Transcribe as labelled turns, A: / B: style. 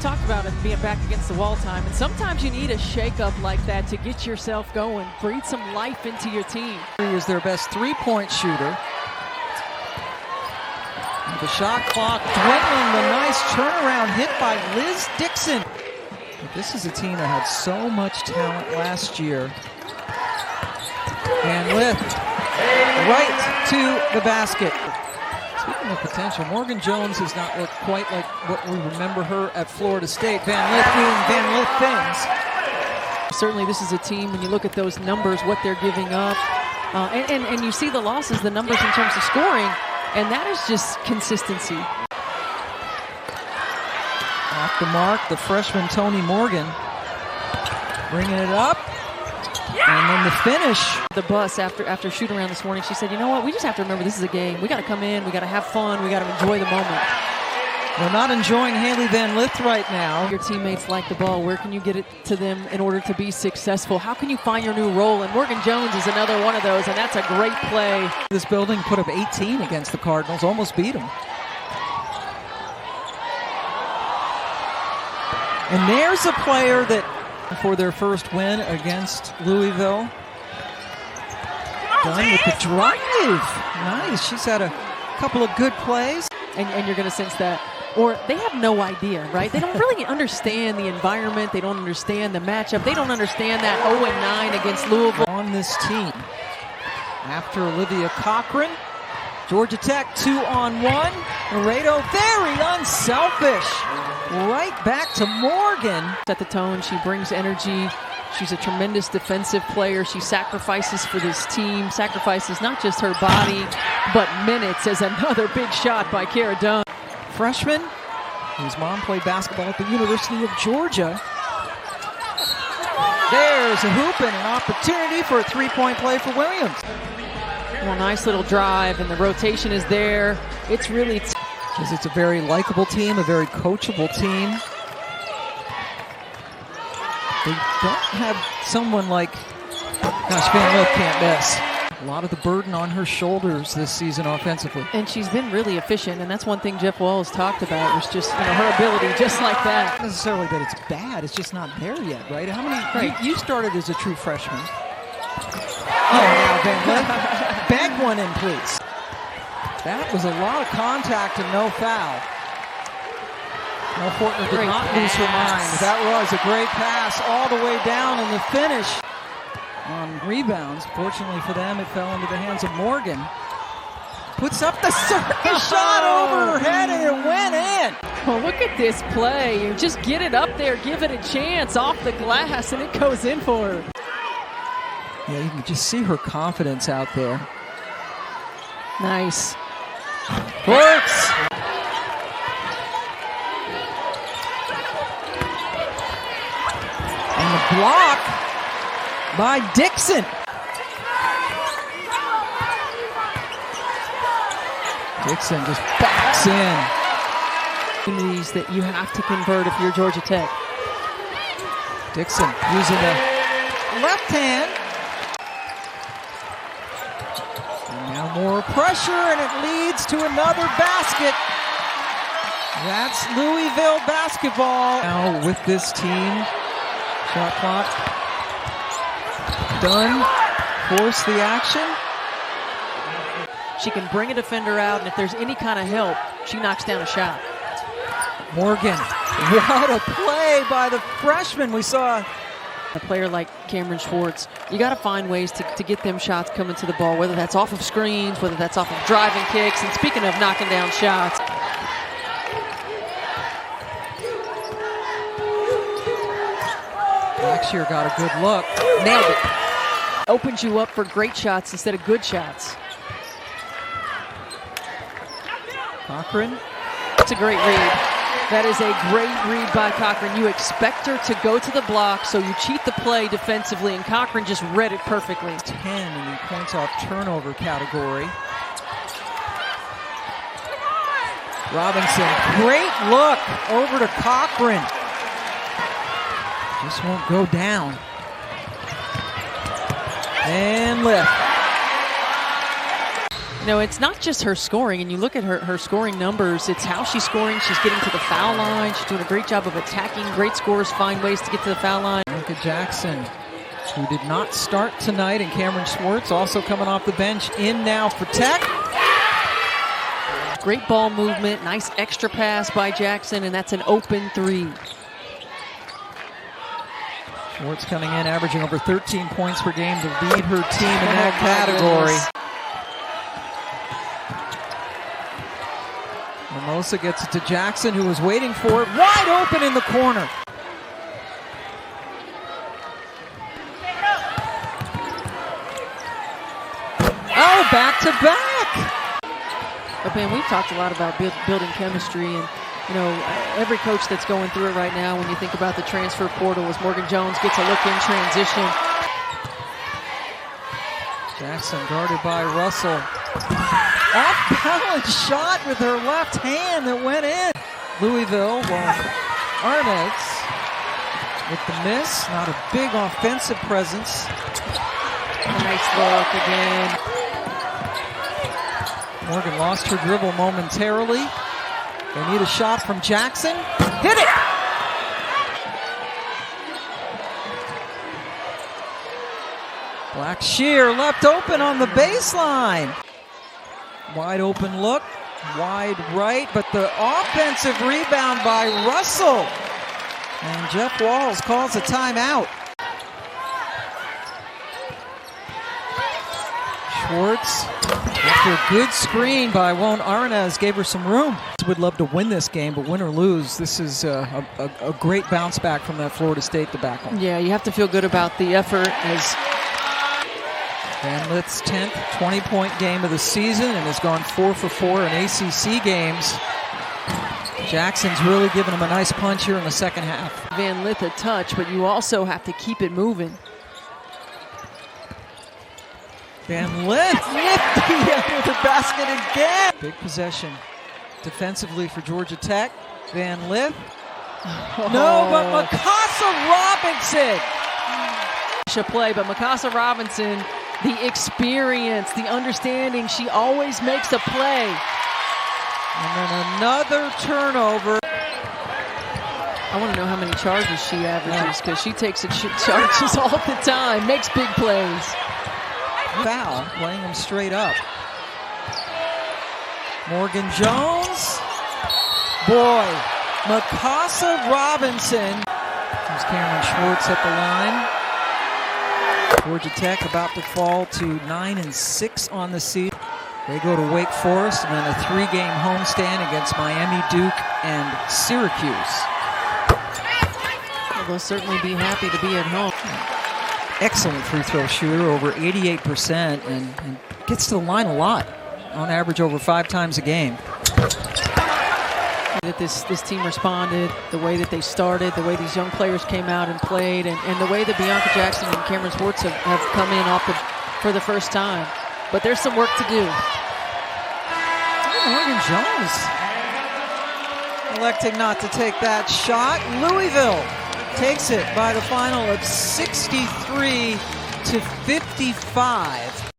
A: talked about it being back against the wall time, and sometimes you need a shake-up like that to get yourself going, breathe some life into your team.
B: He is their best three-point shooter. The shot clock dwindling, the nice turnaround hit by Liz Dixon. This is a team that had so much talent last year. Van Lith right to the basket. Speaking of potential, Morgan Jones has not looked quite like what we remember her at Florida State. Van Lith doing Van Lith things.
A: Certainly this is a team, when you look at those numbers, what they're giving up, and you see the losses, the numbers in terms of scoring, and that is just consistency.
B: Off the mark, the freshman Tony Morgan bringing it up. And then the finish.
A: The bus after shoot around this morning, she said, you know what, we just have to remember this is a game. We got to come in, we got to have fun, we got to enjoy the moment.
B: We're not enjoying Hailey Van Lith right now.
A: Your teammates like the ball. Where can you get it to them in order to be successful? How can you find your new role? And Morgan Jones is another one of those, and that's a great play.
B: This building put up 18 against the Cardinals, almost beat them. And there's a player that, for their first win against Louisville. Dunn with the drive. Nice. She's had a couple of good plays.
A: And you're going to sense that. Or they have no idea, right? They don't really understand the environment. They don't understand the matchup. They don't understand that 0-9 against Louisville.
B: On this team, after Olivia Cochran, Georgia Tech 2-on-1. Laredo very unselfish. Right back to Morgan.
A: Set the tone. She brings energy. She's a tremendous defensive player. She sacrifices for this team. Sacrifices not just her body, but minutes, as another big shot by Kara Dunn.
B: Freshman, whose mom played basketball at the University of Georgia. There's a hoop and an opportunity for a three-point play for Williams.
A: Well, nice little drive, and the rotation is there. It's really...
B: Because it's a very likable team, a very coachable team. They don't have someone like, gosh, Van Lith can't miss. A lot of the burden on her shoulders this season offensively.
A: And she's been really efficient, and that's one thing Jeff Walls talked about, was just, her ability just like that.
B: Not necessarily that it's bad, it's just not there yet, right? How many, right. You started as a true freshman. Oh, now Van Lith, bag one in, please. That was a lot of contact and no foul. Fortner did not lose her mind. That was a great pass all the way down, and the finish on rebounds. Fortunately for them, it fell into the hands of Morgan. Puts up the circus shot over her head, and it went in.
A: Oh, look at this play. You just get it up there, give it a chance off the glass, and it goes in for her.
B: Yeah, you can just see her confidence out there.
A: Nice.
B: Works. And the block by Dixon. Dixon just backs in.
A: Opportunities that you have to convert if you're Georgia Tech.
B: Dixon using the left hand. Now more pressure, and it leads to another basket. That's Louisville basketball. Now with this team, shot clock. Dunn force the action.
A: She can bring a defender out, and if there's any kind of help, she knocks down a shot.
B: Morgan, what a play by the freshman. We saw
A: a player like Cameron Schwartz. You got to find ways to get them shots coming to the ball, whether that's off of screens, whether that's off of driving kicks. And speaking of knocking down shots,
B: Blackshear got a good look. Nailed it.
A: Opens you up for great shots instead of good shots.
B: Cochran.
A: That's a great read. That is a great read by Cochran. You expect her to go to the block, so you cheat the play defensively, and Cochran just read it perfectly.
B: 10 in the points off turnover category. Robinson, great look over to Cochran. Just won't go down. Van Lith.
A: No, it's not just her scoring, and you look at her scoring numbers, it's how she's scoring. She's getting to the foul line. She's doing a great job of attacking. Great scorers find ways to get to the foul line.
B: Bianca Jackson, who did not start tonight, and Cameron Schwartz also coming off the bench, in now for Tech.
A: Great ball movement, nice extra pass by Jackson, and that's an open three.
B: Schwartz coming in, averaging over 13 points per game to lead her team in that category. Mimosa gets it to Jackson, who was waiting for it, wide open in the corner. Oh, back to back.
A: But man, we've talked a lot about building chemistry, and you know, every coach that's going through it right now, when you think about the transfer portal, as Morgan Jones gets a look in transition.
B: Jackson guarded by Russell. Off-balance shot with her left hand that went in. Louisville, Arnaz with the miss. Not a big offensive presence.
A: Nice look again.
B: Morgan lost her dribble momentarily. They need a shot from Jackson. Hit it! Black Shear left open on the baseline. Wide open look, wide right, but the offensive rebound by Russell. And Jeff Walls calls a timeout. Schwartz, after a good screen by Won't Arnaz, gave her some room. Would love to win this game, but win or lose, this is a great bounce back from that Florida State debacle.
A: Yeah, you have to feel good about the effort. As
B: Van Lith's 10th 20-point game of the season and has gone 4 for 4 in ACC games. Jackson's really given him a nice punch here in the second half.
A: Van Lith a touch, but you also have to keep it moving.
B: Van Lith nifty with the basket again. Big possession defensively for Georgia Tech. Van Lith. No, but Mikasa Robinson.
A: Play, but Mikasa Robinson, the experience, the understanding, she always makes a play.
B: And then another turnover.
A: I want to know how many charges she averages, because she takes it charges all the time, makes big plays.
B: Foul, playing them straight up. Morgan Jones. Boy, Mikasa Robinson. There's Cameron Schwartz at the line. Georgia Tech about to fall to 9-6 on the season. They go to Wake Forest and then a 3-game homestand against Miami, Duke, and Syracuse.
A: Well, they'll certainly be happy to be at home.
B: Excellent free throw shooter, over 88%, and gets to the line a lot, on average over 5 times a game.
A: That this team responded, the way that they started, the way these young players came out and played, and the way that Bianca Jackson and Cameron Schwartz have come in for the first time. But there's some work to do.
B: Morgan Jones electing not to take that shot. Louisville takes it by the final of 63-55.